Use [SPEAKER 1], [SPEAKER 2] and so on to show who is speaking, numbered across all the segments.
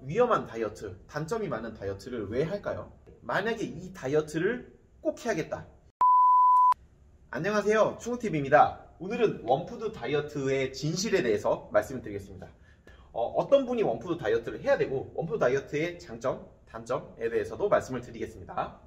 [SPEAKER 1] 위험한 다이어트, 단점이 많은 다이어트를 왜 할까요? 만약에 이 다이어트를 꼭 해야겠다. 안녕하세요, 충우TV입니다. 오늘은 원푸드 다이어트의 진실에 대해서 말씀을 드리겠습니다. 어떤 분이 원푸드 다이어트를 해야 되고 원푸드 다이어트의 장점, 단점에 대해서도 말씀을 드리겠습니다.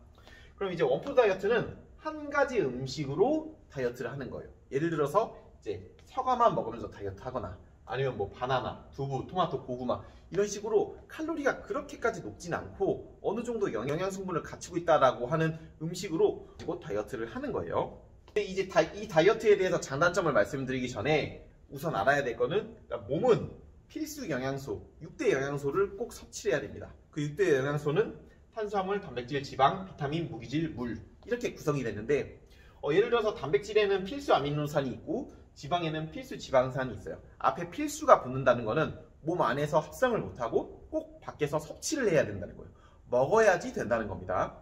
[SPEAKER 1] 그럼 이제 원푸드 다이어트는 한 가지 음식으로 다이어트를 하는 거예요. 예를 들어서 이제 사과만 먹으면서 다이어트 하거나 아니면 뭐 바나나, 두부, 토마토, 고구마 이런 식으로 칼로리가 그렇게까지 높진 않고 어느 정도 영양 성분을 갖추고 있다라고 하는 음식으로 다이어트를 하는 거예요. 근데 이제 이 다이어트에 대해서 장단점을 말씀드리기 전에 우선 알아야 될 거는 몸은 필수 영양소, 6대 영양소를 꼭 섭취해야 됩니다. 그 6대 영양소는 탄수화물, 단백질, 지방, 비타민, 무기질, 물 이렇게 구성이 되는데 예를 들어서 단백질에는 필수 아미노산이 있고 지방에는 필수 지방산이 있어요. 앞에 필수가 붙는다는 거는 몸 안에서 합성을 못하고 꼭 밖에서 섭취를 해야 된다는 거예요. 먹어야지 된다는 겁니다.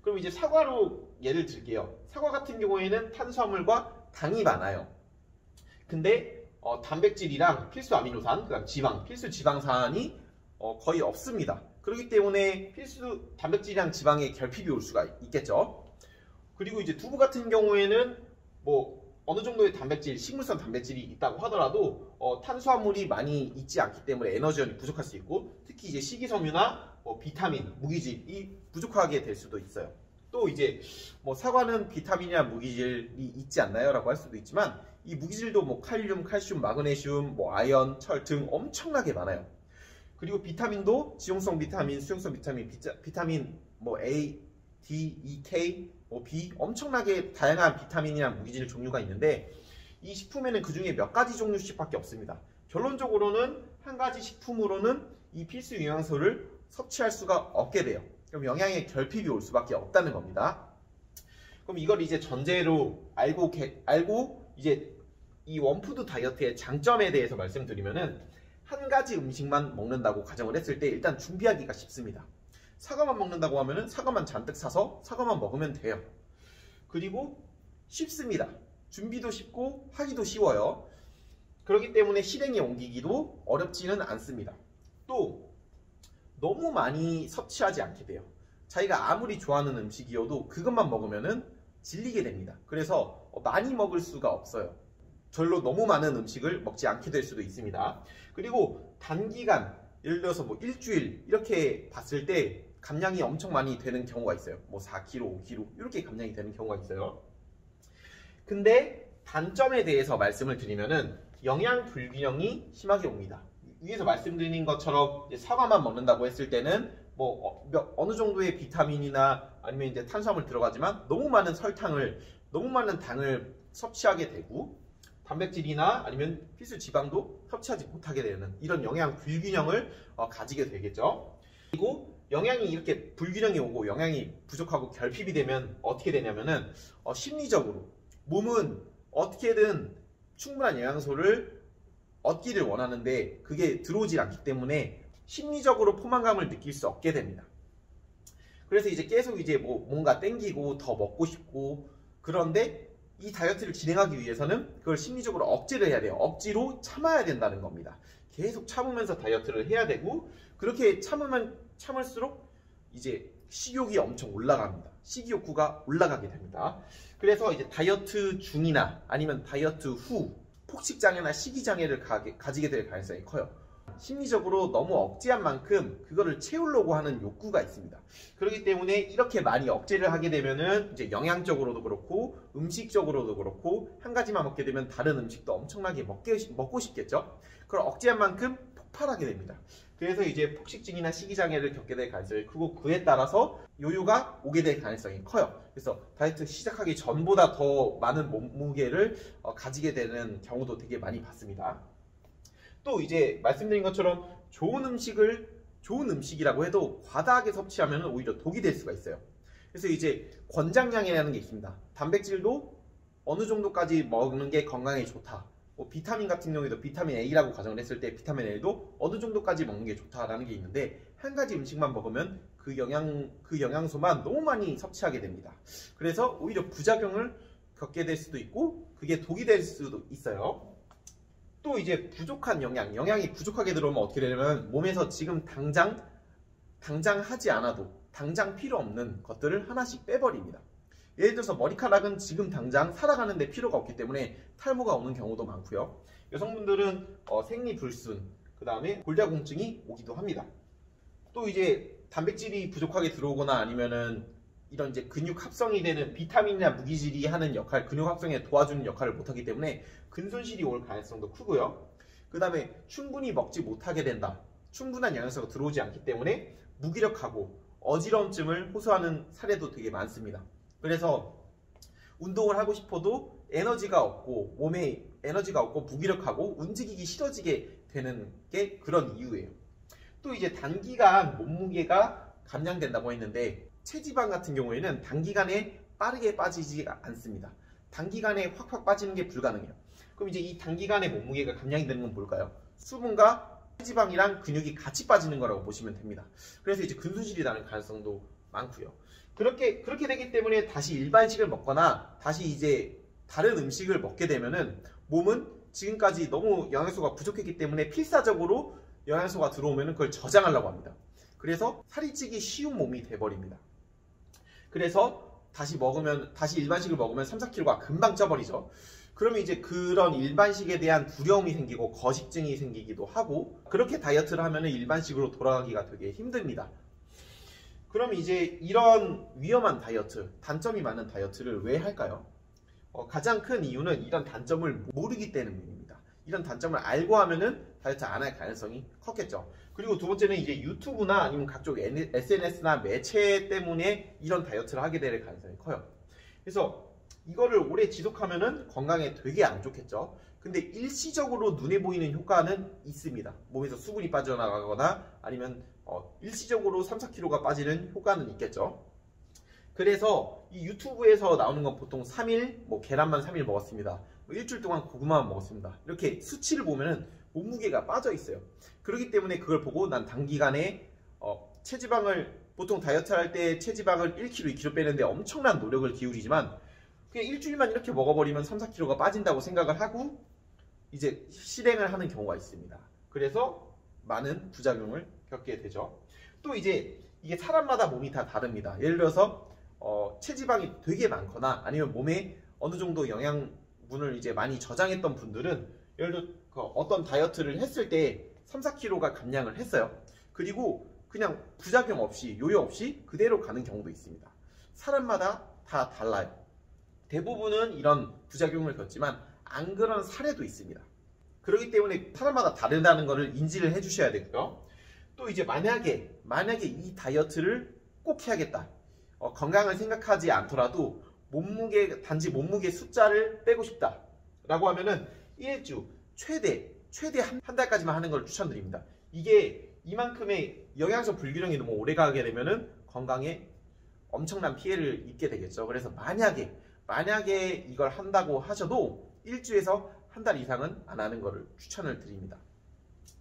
[SPEAKER 1] 그럼 이제 사과로 예를 들게요. 사과 같은 경우에는 탄수화물과 당이 많아요. 근데 단백질이랑 필수 아미노산, 그다음 지방, 필수 지방산이 거의 없습니다. 그렇기 때문에 필수 단백질이랑 지방의 결핍이 올 수가 있겠죠. 그리고 이제 두부 같은 경우에는 뭐 어느 정도의 단백질, 식물성 단백질이 있다고 하더라도 탄수화물이 많이 있지 않기 때문에 에너지원이 부족할 수 있고 특히 이제 식이섬유나 비타민, 무기질이 부족하게 될 수도 있어요. 또 이제 뭐 사과는 비타민이나 무기질이 있지 않나요? 라고 할 수도 있지만 이 무기질도 뭐 칼륨, 칼슘, 마그네슘, 뭐 아연, 철 등 엄청나게 많아요. 그리고 비타민도 지용성 비타민, 수용성 비타민, 비타민 뭐 A, D, E, K, B 엄청나게 다양한 비타민이나 무기질 종류가 있는데 이 식품에는 그 중에 몇 가지 종류씩 밖에 없습니다. 결론적으로는 한 가지 식품으로는 이 필수 영양소를 섭취할 수가 없게 돼요. 그럼 영양의 결핍이 올 수밖에 없다는 겁니다. 그럼 이걸 이제 전제로 알고 이제 이 원푸드 다이어트의 장점에 대해서 말씀드리면은 한 가지 음식만 먹는다고 가정을 했을 때 일단 준비하기가 쉽습니다. 사과만 먹는다고 하면은 사과만 잔뜩 사서 사과만 먹으면 돼요. 그리고 쉽습니다. 준비도 쉽고 하기도 쉬워요. 그렇기 때문에 실행에 옮기기도 어렵지는 않습니다. 또 너무 많이 섭취하지 않게 돼요. 자기가 아무리 좋아하는 음식이어도 그것만 먹으면은 질리게 됩니다. 그래서 많이 먹을 수가 없어요. 절로 너무 많은 음식을 먹지 않게 될 수도 있습니다. 그리고 단기간 예를 들어서 뭐 일주일 이렇게 봤을 때 감량이 엄청 많이 되는 경우가 있어요. 뭐 4kg, 5kg 이렇게 감량이 되는 경우가 있어요. 근데 단점에 대해서 말씀을 드리면은 영양 불균형이 심하게 옵니다. 위에서 말씀드린 것처럼 사과만 먹는다고 했을 때는 뭐 어느 정도의 비타민이나 아니면 이제 탄수화물 들어가지만 너무 많은 설탕을, 너무 많은 당을 섭취하게 되고 단백질이나 아니면 필수 지방도 섭취하지 못하게 되는 이런 영양 불균형을 가지게 되겠죠. 그리고 영양이 이렇게 불균형이 오고 영양이 부족하고 결핍이 되면 어떻게 되냐면은 심리적으로 몸은 어떻게든 충분한 영양소를 얻기를 원하는데 그게 들어오지 않기 때문에 심리적으로 포만감을 느낄 수 없게 됩니다. 그래서 이제 계속 이제 뭐 뭔가 땡기고 더 먹고 싶고 그런데 이 다이어트를 진행하기 위해서는 그걸 심리적으로 억제를 해야 돼요. 억지로 참아야 된다는 겁니다. 계속 참으면서 다이어트를 해야 되고 그렇게 참을수록 이제 식욕이 엄청 올라갑니다. 식이욕구가 올라가게 됩니다. 그래서 이제 다이어트 중이나 아니면 다이어트 후 폭식장애나 식이장애를 가지게 될 가능성이 커요. 심리적으로 너무 억제한 만큼 그거를 채우려고 하는 욕구가 있습니다. 그렇기 때문에 이렇게 많이 억제를 하게 되면은 이제 영양적으로도 그렇고 음식적으로도 그렇고 한 가지만 먹게 되면 다른 음식도 엄청나게 먹고 싶겠죠. 그걸 억제한 만큼 폭발하게 됩니다. 그래서 이제 폭식증이나 식이장애를 겪게 될 가능성이 크고 그에 따라서 요요가 오게 될 가능성이 커요. 그래서 다이어트 시작하기 전보다 더 많은 몸무게를 가지게 되는 경우도 되게 많이 봤습니다. 또 이제 말씀드린 것처럼 좋은 음식이라고 해도 과다하게 섭취하면 오히려 독이 될 수가 있어요. 그래서 이제 권장량이라는 게 있습니다. 단백질도 어느 정도까지 먹는 게 건강에 좋다. 비타민 같은 경우에도 비타민 A라고 가정을 했을 때 비타민 A도 어느 정도까지 먹는 게 좋다라는 게 있는데 한 가지 음식만 먹으면 그 영양소만 너무 많이 섭취하게 됩니다. 그래서 오히려 부작용을 겪게 될 수도 있고 그게 독이 될 수도 있어요. 또 이제 부족한 영양이 부족하게 들어오면 어떻게 되냐면 몸에서 지금 당장 하지 않아도 당장 필요 없는 것들을 하나씩 빼버립니다. 예를 들어서 머리카락은 지금 당장 살아가는데 필요가 없기 때문에 탈모가 오는 경우도 많고요. 여성분들은 생리불순, 그 다음에 골다공증이 오기도 합니다. 또 이제 단백질이 부족하게 들어오거나 아니면은 이런 이제 근육 합성이 되는 비타민이나 무기질이 하는 역할, 근육 합성에 도와주는 역할을 못하기 때문에 근손실이 올 가능성도 크고요. 그 다음에 충분히 먹지 못하게 된다. 충분한 영양소가 들어오지 않기 때문에 무기력하고 어지러움증을 호소하는 사례도 되게 많습니다. 그래서 운동을 하고 싶어도 에너지가 없고 몸에 에너지가 없고 무기력하고 움직이기 싫어지게 되는 게 그런 이유예요. 또 이제 단기간 몸무게가 감량된다고 했는데 체지방 같은 경우에는 단기간에 빠르게 빠지지 않습니다. 단기간에 확확 빠지는 게 불가능해요. 그럼 이제 이 단기간에 몸무게가 감량이 되는 건 뭘까요? 수분과 체지방이랑 근육이 같이 빠지는 거라고 보시면 됩니다. 그래서 이제 근손실이 나는 가능성도 많고요. 그렇게 되기 때문에 다시 일반식을 먹거나 다시 이제 다른 음식을 먹게 되면은 몸은 지금까지 너무 영양소가 부족했기 때문에 필사적으로 영양소가 들어오면은 그걸 저장하려고 합니다. 그래서 살이 찌기 쉬운 몸이 돼버립니다. 그래서 다시 일반식을 먹으면 3, 4kg가 금방 쪄버리죠. 그러면 이제 그런 일반식에 대한 두려움이 생기고 거식증이 생기기도 하고 그렇게 다이어트를 하면은 일반식으로 돌아가기가 되게 힘듭니다. 그럼 이제 이런 위험한 다이어트, 단점이 많은 다이어트를 왜 할까요? 가장 큰 이유는 이런 단점을 모르기 때문입니다. 이런 단점을 알고 하면은 다이어트 안 할 가능성이 컸겠죠. 그리고 두 번째는 이제 유튜브나 아니면 각종 SNS나 매체 때문에 이런 다이어트를 하게 될 가능성이 커요. 그래서 이거를 오래 지속하면은 건강에 되게 안 좋겠죠. 근데 일시적으로 눈에 보이는 효과는 있습니다. 몸에서 수분이 빠져나가거나 아니면 일시적으로 3, 4kg가 빠지는 효과는 있겠죠. 그래서 이 유튜브에서 나오는 건 보통 3일, 계란만 3일 먹었습니다. 일주일 동안 고구마만 먹었습니다. 이렇게 수치를 보면은 몸무게가 빠져 있어요. 그렇기 때문에 그걸 보고 난 단기간에 체지방을 보통 다이어트 할 때 체지방을 1kg, 2kg 빼는데 엄청난 노력을 기울이지만 그냥 일주일만 이렇게 먹어버리면 3, 4kg가 빠진다고 생각을 하고 이제 실행을 하는 경우가 있습니다. 그래서 많은 부작용을 겪게 되죠. 또 이제 이게 사람마다 몸이 다 다릅니다. 예를 들어서 체지방이 되게 많거나 아니면 몸에 어느 정도 영양분을 이제 많이 저장했던 분들은 예를 들어 어떤 다이어트를 했을 때 3, 4kg가 감량을 했어요. 그리고 그냥 부작용 없이 요요 없이 그대로 가는 경우도 있습니다. 사람마다 다 달라요. 대부분은 이런 부작용을 겪지만 안 그런 사례도 있습니다. 그렇기 때문에 사람마다 다르다는 것을 인지를 해주셔야 되고요. 또 이제 만약에 이 다이어트를 꼭 해야겠다. 건강을 생각하지 않더라도 단지 몸무게 숫자를 빼고 싶다 라고 하면은 일주 최대 한 달까지만 하는 걸 추천드립니다. 이게 이만큼의 영양소 불균형이 너무 오래 가게 되면은 건강에 엄청난 피해를 입게 되겠죠. 그래서 만약에 이걸 한다고 하셔도 일주에서 한 달 이상은 안 하는 것을 추천을 드립니다.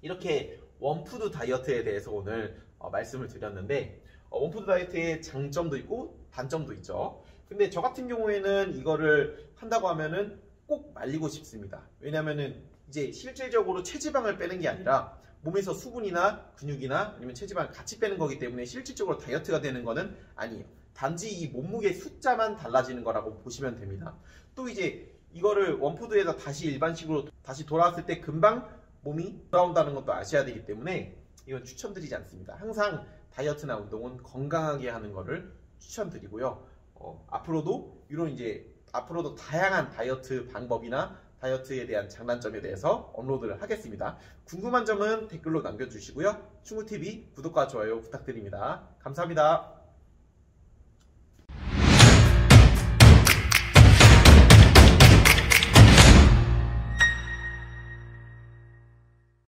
[SPEAKER 1] 이렇게 원푸드 다이어트에 대해서 오늘 말씀을 드렸는데 원푸드 다이어트의 장점도 있고 단점도 있죠. 근데 저 같은 경우에는 이거를 한다고 하면은 꼭 말리고 싶습니다. 왜냐면은 이제 실질적으로 체지방을 빼는 게 아니라 몸에서 수분이나 근육이나 아니면 체지방을 같이 빼는 거기 때문에 실질적으로 다이어트가 되는 거는 아니에요. 단지 이 몸무게 숫자만 달라지는 거라고 보시면 됩니다. 또 이제 이거를 원푸드에서 다시 일반식으로 다시 돌아왔을 때 금방 몸이 돌아온다는 것도 아셔야 되기 때문에 이건 추천드리지 않습니다. 항상 다이어트나 운동은 건강하게 하는 거를 추천드리고요. 앞으로도 다양한 다이어트 방법이나 다이어트에 대한 장단점에 대해서 업로드를 하겠습니다. 궁금한 점은 댓글로 남겨주시고요. 충무TV 구독과 좋아요 부탁드립니다. 감사합니다.